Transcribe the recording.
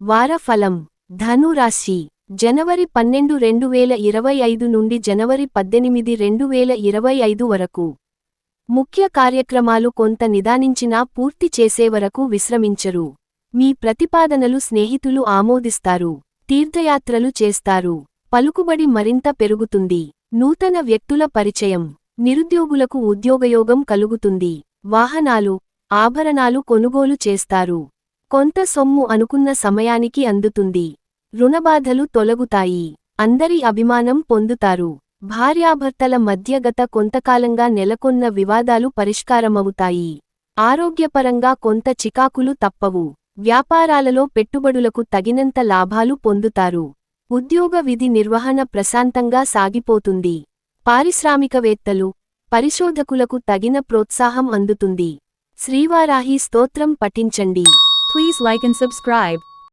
వారఫలం ధనురాశి జనవరి 12 2025 నుండి జనవరి 18 2025 వరకు ముఖ్య కార్యక్రమాలు కొంత నిదానించినా పూర్తి చేసే వరకు విశ్రమించరు. మీ ప్రతిపాదనలు స్నేహితులు ఆమోదిస్తారు. తీర్థయాత్రలు చేస్తారు. పలుకుబడి మరింత పెరుగుతుంది. నూతన వ్యక్తుల పరిచయం. నిరుద్యోగులకు ఉద్యోగయోగం కలుగుతుంది. వాహనాలు, ఆభరణాలు కొనుగోలు చేస్తారు. కొంత సొమ్ము అనుకున్న సమయానికి అందుతుంది. రుణబాధలు తొలగుతాయి. అందరి అభిమానం పొందుతారు. భార్యాభర్తల మధ్య గత కొంతకాలంగా నెలకొన్న వివాదాలు పరిష్కారమవుతాయి. ఆరోగ్యపరంగా కొంత చికాకులు తప్పవు. వ్యాపారాలలో పెట్టుబడులకు తగినంత లాభాలు పొందుతారు. ఉద్యోగ విధి నిర్వహణ ప్రశాంతంగా సాగిపోతుంది. పారిశ్రామికవేత్తలు, పరిశోధకులకు తగిన ప్రోత్సాహం అందుతుంది. శ్రీవారాహి స్తోత్రం పఠించండి. Please like and subscribe.